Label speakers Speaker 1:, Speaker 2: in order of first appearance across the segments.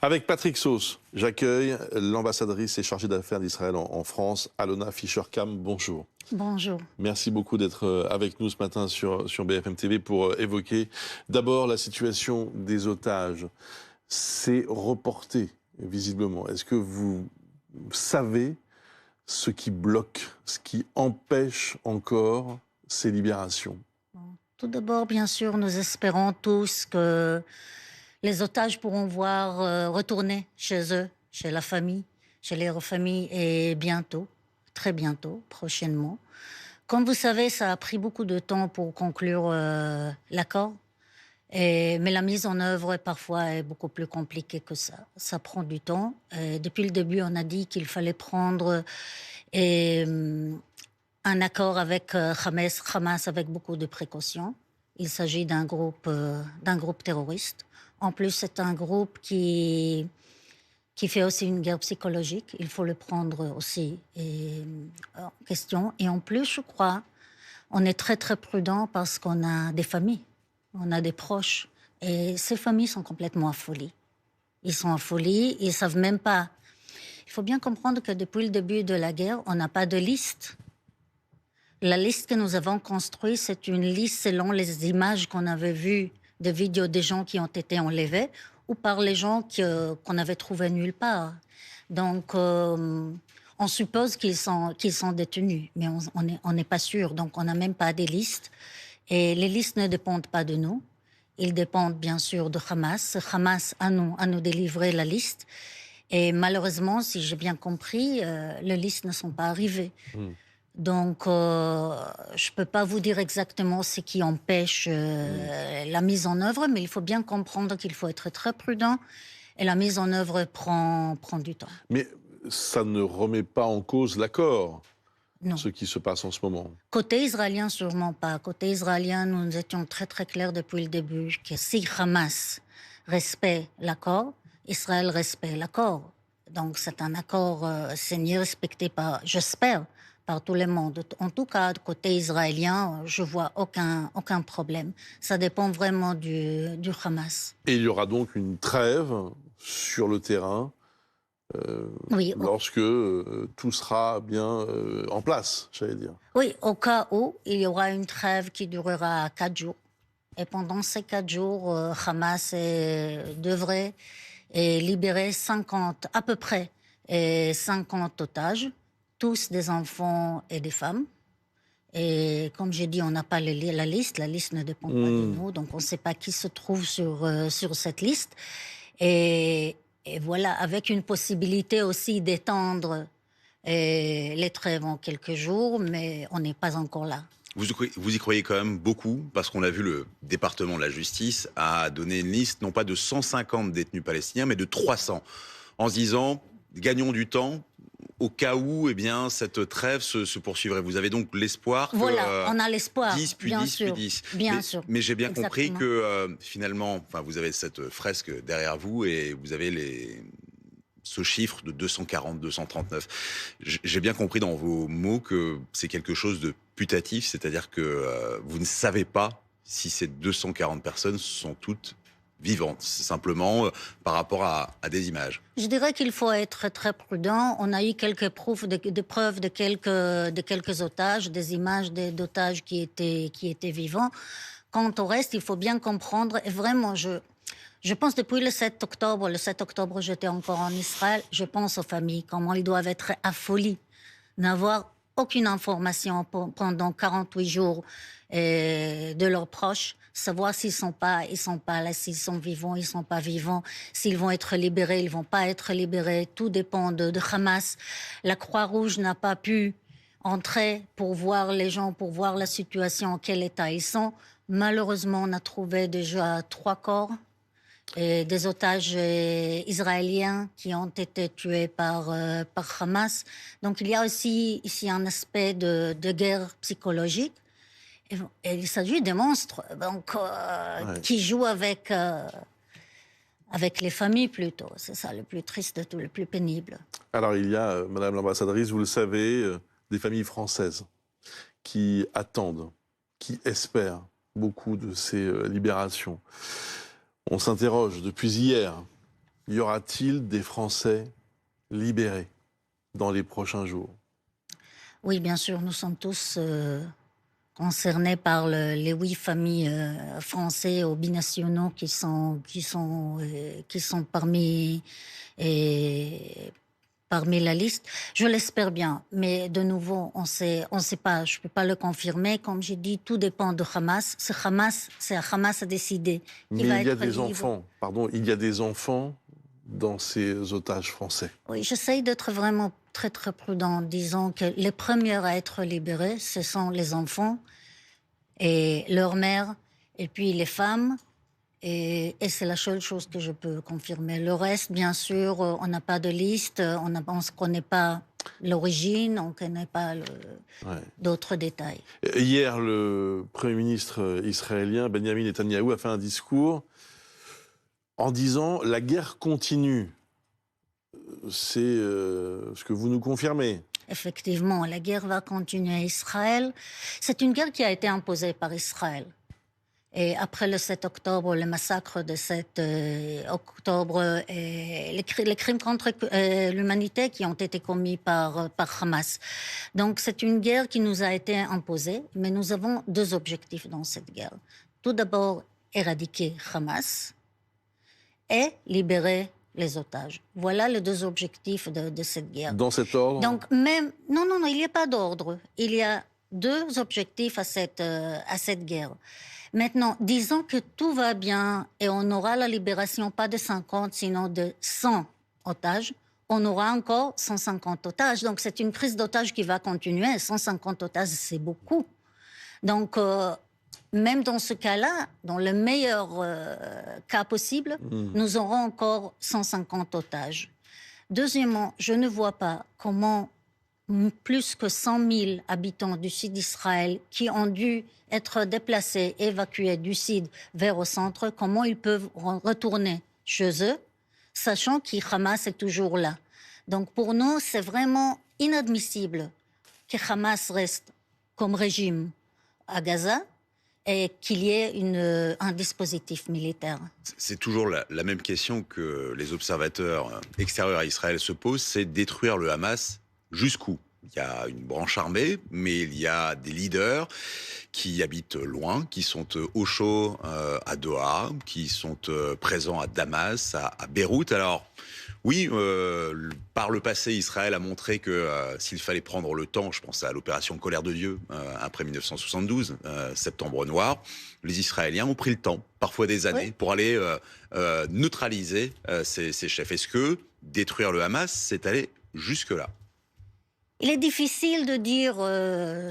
Speaker 1: Avec Patrick Sauce, j'accueille l'ambassadrice et chargée d'affaires d'Israël en France, Alona Fischer-Kam. Bonjour.
Speaker 2: Bonjour.
Speaker 1: Merci beaucoup d'être avec nous ce matin sur BFM TV pour évoquer d'abord la situation des otages. C'est reporté, visiblement. Est-ce que vous savez ce qui bloque, ce qui empêche encore ces libérations?
Speaker 2: Tout d'abord, bien sûr, nous espérons tous que les otages pourront voir retourner chez eux, chez la famille, chez leurs familles, et bientôt, très bientôt, prochainement. Comme vous savez, ça a pris beaucoup de temps pour conclure l'accord, mais la mise en œuvre parfois est beaucoup plus compliquée que ça. Ça prend du temps. Depuis le début, on a dit qu'il fallait prendre et, un accord avec Hamas avec beaucoup de précautions. Il s'agit d'un groupe terroriste. En plus, c'est un groupe qui fait aussi une guerre psychologique. Il faut le prendre aussi en question. Et en plus, je crois, on est très, très prudent parce qu'on a des familles, on a des proches. Et ces familles sont complètement affolées. Ils sont affolés, ils ne savent même pas. Il faut bien comprendre que depuis le début de la guerre, on n'a pas de liste. La liste que nous avons construite, c'est une liste selon les images qu'on avait vues de vidéos des gens qui ont été enlevés ou par les gens qu'on avait trouvés nulle part. Donc, on suppose qu'ils sont détenus, mais on n'est pas sûr. Donc, on n'a même pas des listes. Et les listes ne dépendent pas de nous. Ils dépendent bien sûr de Hamas. Hamas a nous délivré la liste. Et malheureusement, si j'ai bien compris, les listes ne sont pas arrivées. Donc, je ne peux pas vous dire exactement ce qui empêche la mise en œuvre, mais il faut bien comprendre qu'il faut être très prudent et la mise en œuvre prend du temps.
Speaker 1: Mais ça ne remet pas en cause l'accord,
Speaker 2: Non.
Speaker 1: ce qui se passe en ce moment.
Speaker 2: Côté israélien, sûrement pas. Côté israélien, nous étions très très clairs depuis le début que si Hamas respecte l'accord, Israël respecte l'accord. Donc, c'est un accord signé, respecté par, j'espère, par tout le monde. En tout cas, côté israélien, je vois aucun problème. Ça dépend vraiment du Hamas.
Speaker 1: Et il y aura donc une trêve sur le terrain
Speaker 2: Oui,
Speaker 1: lorsque tout sera bien en place, j'allais dire.
Speaker 2: oui, au cas où, il y aura une trêve qui durera 4 jours. Et pendant ces 4 jours, Hamas devrait libérer 50, à peu près, 50 otages, tous des enfants et des femmes. Et comme j'ai dit, on n'a pas la liste ne dépend pas de nous, donc on ne sait pas qui se trouve sur cette liste. Et voilà, avec une possibilité aussi d'étendre les trêves en quelques jours, mais on n'est pas encore là.
Speaker 3: Vous y croyez quand même beaucoup, parce qu'on a vu le département de la justice a donné une liste, non pas de 150 détenus palestiniens, mais de 300, en se disant, gagnons du temps, au cas où cette trêve se poursuivrait. Vous avez donc l'espoir que...
Speaker 2: Voilà, on a l'espoir,
Speaker 3: 10, puis
Speaker 2: bien
Speaker 3: 10,
Speaker 2: sûr,
Speaker 3: puis 10.
Speaker 2: bien sûr.
Speaker 3: Mais j'ai bien compris
Speaker 2: Exactement.
Speaker 3: que finalement, vous avez cette fresque derrière vous et vous avez ce chiffre de 240, 239. J'ai bien compris dans vos mots que c'est quelque chose de putatif, c'est-à-dire que vous ne savez pas si ces 240 personnes sont toutes vivantes. C'est simplement par rapport à des images.
Speaker 2: Je dirais qu'il faut être très prudent. On a eu quelques preuves de quelques otages, des images d'otages qui étaient vivants. Quant au reste, il faut bien comprendre. Et vraiment, je pense depuis le 7 octobre, j'étais encore en Israël, je pense aux familles, comment ils doivent être affolés, n'avoir aucune information pendant 48 jours de leurs proches, savoir ils sont pas là, s'ils sont vivants, ils sont pas vivants, s'ils vont être libérés, ils vont pas être libérés, tout dépend de Hamas. La Croix-Rouge n'a pas pu entrer pour voir les gens, pour voir la situation, en quel état ils sont. Malheureusement, on a trouvé déjà 3 corps. Et des otages israéliens qui ont été tués par Hamas. Donc il y a aussi ici un aspect de guerre psychologique. Et il s'agit de monstres donc, qui jouent avec les familles plutôt. C'est ça le plus triste de tout, le plus pénible.
Speaker 1: Alors il y a, Madame l'ambassadrice, vous le savez, des familles françaises qui attendent, qui espèrent beaucoup de ces libérations. On s'interroge depuis hier y aura-t-il des Français libérés dans les prochains jours?
Speaker 2: Oui, bien sûr, nous sommes tous concernés par les 8 familles français ou binationaux qui sont parmi la liste. Je l'espère bien, mais de nouveau, on sait pas, je ne peux pas le confirmer. Comme j'ai dit, tout dépend de Hamas. C'est à Hamas à décider.
Speaker 1: Mais il y a des enfants, il y a des enfants dans ces otages français.
Speaker 2: Oui, j'essaye d'être vraiment très très prudent. Disons que les premiers à être libérés, ce sont les enfants et leurs mères, et puis les femmes. Et c'est la seule chose que je peux confirmer. Le reste, bien sûr, on n'a pas de liste, on ne connaît pas l'origine, on ne connaît pas d'autres détails.
Speaker 1: Hier, le Premier ministre israélien, Benjamin Netanyahou, a fait un discours en disant « la guerre continue ». C'est ce que vous nous confirmez.
Speaker 2: Effectivement, la guerre va continuer à Israël. C'est une guerre qui a été imposée par Israël. Et après le 7 octobre, le massacre de 7 octobre, et les crimes contre l'humanité qui ont été commis par Hamas. Donc c'est une guerre qui nous a été imposée, mais nous avons 2 objectifs dans cette guerre. Tout d'abord, éradiquer Hamas et libérer les otages. Voilà les 2 objectifs de cette guerre.
Speaker 1: Dans cet ordre?
Speaker 2: Donc même non, il n'y a pas d'ordre. Il y a 2 objectifs à cette guerre. Maintenant, disons que tout va bien et on aura la libération pas de 50, sinon de 100 otages. On aura encore 150 otages. Donc c'est une crise d'otages qui va continuer. 150 otages, c'est beaucoup. Donc même dans ce cas-là, dans le meilleur cas possible, nous aurons encore 150 otages. Deuxièmement, je ne vois pas comment plus que 100 000 habitants du sud d'Israël qui ont dû être déplacés, évacués du sud vers au centre, comment ils peuvent retourner chez eux, sachant que Hamas est toujours là. Donc pour nous, c'est vraiment inadmissible que Hamas reste comme régime à Gaza et qu'il y ait un dispositif militaire.
Speaker 3: C'est toujours la même question que les observateurs extérieurs à Israël se posent, c'est détruire le Hamas jusqu'où? Il y a une branche armée, mais il y a des leaders qui habitent loin, qui sont au chaud à Doha, qui sont présents à Damas, à Beyrouth. Alors, oui, par le passé, Israël a montré que s'il fallait prendre le temps, je pense à l'opération Colère de Dieu, après 1972, Septembre Noir, les Israéliens ont pris le temps, parfois des années, pour aller neutraliser ces chefs. Est-ce que détruire le Hamas, c'est aller jusque-là?
Speaker 2: Il est difficile de dire,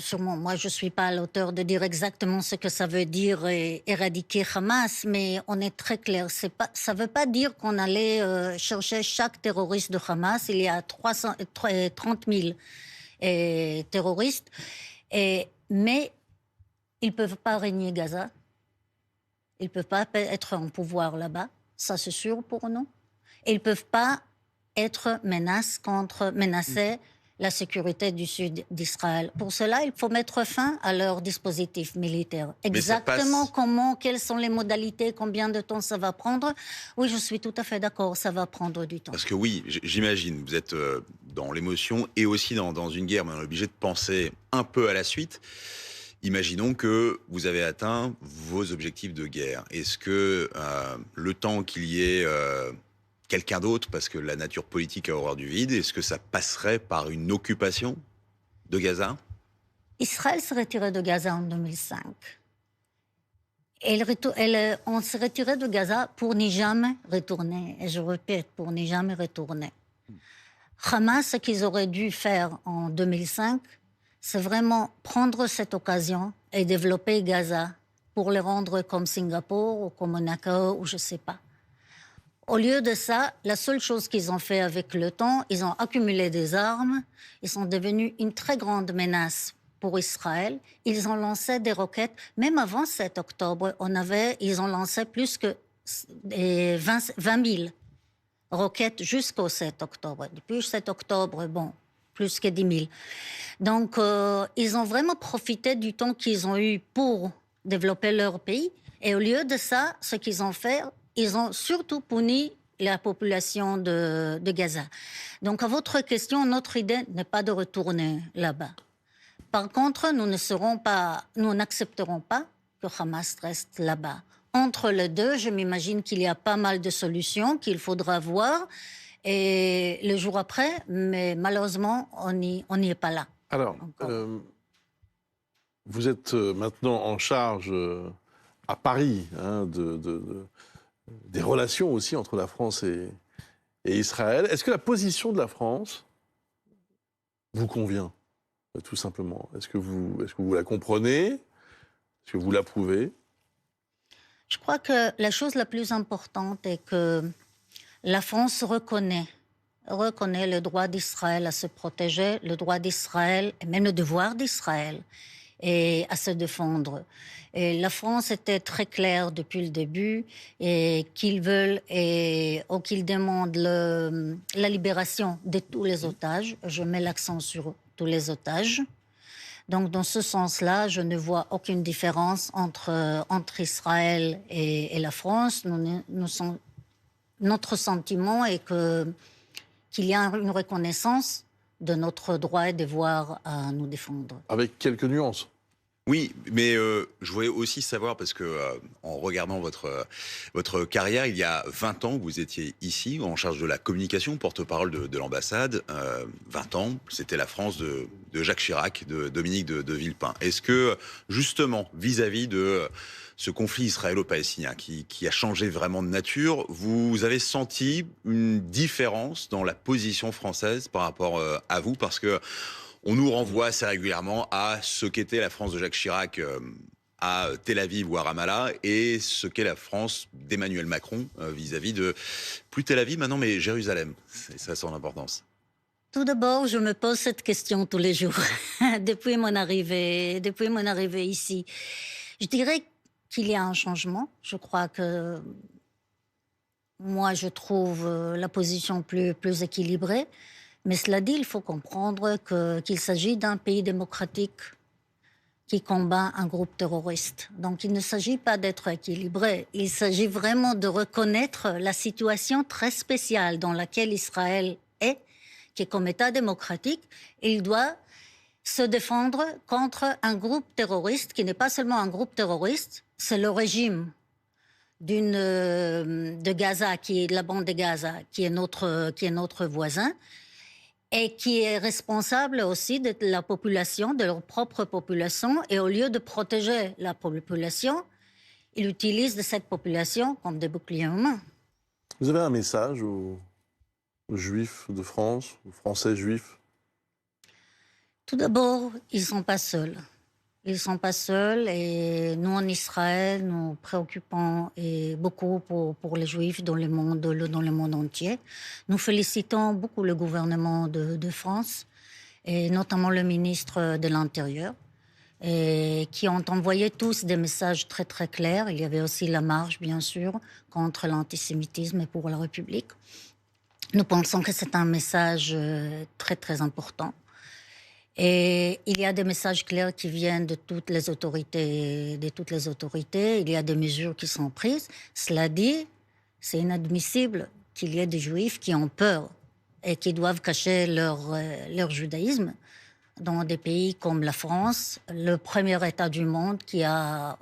Speaker 2: sûrement, moi je ne suis pas l'auteur de dire exactement ce que ça veut dire éradiquer Hamas, mais on est très clair, ça ne veut pas dire qu'on allait chercher chaque terroriste de Hamas. Il y a 30 000 terroristes, mais ils ne peuvent pas régner Gaza, ils ne peuvent pas être en pouvoir là-bas, ça c'est sûr pour nous. Et ils ne peuvent pas être menacés la sécurité du sud d'Israël. Pour cela, il faut mettre fin à leur dispositif militaire. Exactement quelles sont les modalités, combien de temps ça va prendre. Oui, je suis tout à fait d'accord, ça va prendre du temps.
Speaker 3: Parce que oui, j'imagine, vous êtes dans l'émotion et aussi dans une guerre, mais on est obligé de penser un peu à la suite. Imaginons que vous avez atteint vos objectifs de guerre. Est-ce que le temps qu'il y ait quelqu'un d'autre, parce que la nature politique a horreur du vide, est-ce que ça passerait par une occupation de Gaza?
Speaker 2: Israël s'est retiré de Gaza en 2005. On s'est retiré de Gaza pour n'y jamais retourner. Et je répète, pour n'y jamais retourner. Hamas, ce qu'ils auraient dû faire en 2005, c'est vraiment prendre cette occasion et développer Gaza pour le rendre comme Singapour ou comme Monaco ou je ne sais pas. Au lieu de ça, la seule chose qu'ils ont fait avec le temps, ils ont accumulé des armes, ils sont devenus une très grande menace pour Israël. Ils ont lancé des roquettes, même avant 7 octobre, ils ont lancé plus que 20 000 roquettes jusqu'au 7 octobre. Depuis 7 octobre, plus que 10 000. Donc, ils ont vraiment profité du temps qu'ils ont eu pour développer leur pays. Et au lieu de ça, ce qu'ils ont fait, ils ont surtout puni la population de Gaza. Donc, à votre question, notre idée n'est pas de retourner là-bas. Par contre, nous n'accepterons pas que Hamas reste là-bas. Entre les deux, je m'imagine qu'il y a pas mal de solutions qu'il faudra voir et le jour après, mais malheureusement, on n'y est pas là.
Speaker 1: Alors, vous êtes maintenant en charge à Paris des relations aussi entre la France et Israël. Est-ce que la position de la France vous convient, tout simplement? Est-ce que vous la comprenez? Est-ce que vous l'approuvez?
Speaker 2: Je crois que la chose la plus importante est que la France reconnaît le droit d'Israël à se protéger, le droit d'Israël et même le devoir d'Israël et à se défendre. Et la France était très claire depuis le début et qu'ils veulent ou qu'ils demandent la libération de tous les otages. Je mets l'accent sur tous les otages. Donc, dans ce sens-là, je ne vois aucune différence entre Israël et la France. Notre sentiment est qu'il y a une reconnaissance de notre droit et devoir à nous défendre.
Speaker 1: Avec quelques nuances.
Speaker 3: Oui, mais je voulais aussi savoir, parce que en regardant votre carrière, il y a 20 ans, vous étiez ici, en charge de la communication, porte-parole de l'ambassade. 20 ans, c'était la France de Jacques Chirac, de Dominique de Villepin. Est-ce que, justement, vis-à-vis de ce conflit israélo-palestinien qui a changé vraiment de nature, vous avez senti une différence dans la position française par rapport à vous? Parce que on nous renvoie assez régulièrement à ce qu'était la France de Jacques Chirac à Tel Aviv ou à Ramallah et ce qu'est la France d'Emmanuel Macron vis-à-vis de, plus Tel Aviv maintenant, mais Jérusalem. C'est ça son importance.
Speaker 2: Tout d'abord, je me pose cette question tous les jours, depuis mon arrivée ici. Je dirais qu'il y a un changement. Je crois que moi, je trouve la position plus équilibrée. Mais cela dit, il faut comprendre qu'il s'agit d'un pays démocratique qui combat un groupe terroriste. Donc il ne s'agit pas d'être équilibré, il s'agit vraiment de reconnaître la situation très spéciale dans laquelle Israël est, qui est comme État démocratique. Il doit se défendre contre un groupe terroriste qui n'est pas seulement un groupe terroriste, c'est le régime de Gaza, qui est de la bande de Gaza, qui est notre voisin, et qui est responsable aussi de la population, de leur propre population. Et au lieu de protéger la population, il utilise cette population comme des boucliers humains.
Speaker 1: Vous avez un message aux Juifs de France, aux Français juifs?
Speaker 2: Tout d'abord, ils ne sont pas seuls. Ils ne sont pas seuls et nous, en Israël, nous préoccupons beaucoup pour les Juifs dans le monde entier. Nous félicitons beaucoup le gouvernement de France et notamment le ministre de l'Intérieur qui ont envoyé tous des messages très très clairs. Il y avait aussi la marche, bien sûr, contre l'antisémitisme et pour la République. Nous pensons que c'est un message très très important. Et il y a des messages clairs qui viennent de toutes les autorités. Il y a des mesures qui sont prises. Cela dit, c'est inadmissible qu'il y ait des Juifs qui ont peur et qui doivent cacher leur judaïsme dans des pays comme la France, le premier État du monde qui a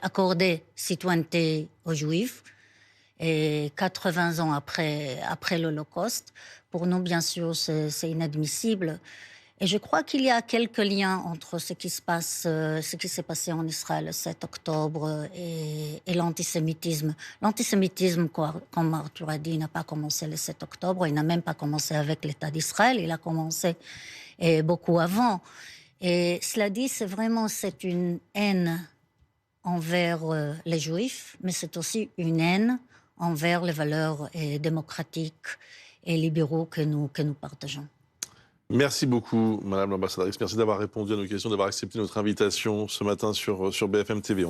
Speaker 2: accordé citoyenneté aux Juifs, et 80 ans après l'Holocauste. Pour nous, bien sûr, c'est inadmissible. Et je crois qu'il y a quelques liens entre ce qui s'est passé en Israël le 7 octobre et l'antisémitisme. L'antisémitisme, comme Arthur a dit, n'a pas commencé le 7 octobre, il n'a même pas commencé avec l'État d'Israël, il a commencé beaucoup avant. Et cela dit, c'est une haine envers les Juifs, mais c'est aussi une haine envers les valeurs démocratiques et libéraux que nous partageons.
Speaker 1: Merci beaucoup, Madame l'ambassadrice. Merci d'avoir répondu à nos questions, d'avoir accepté notre invitation ce matin sur BFM TV.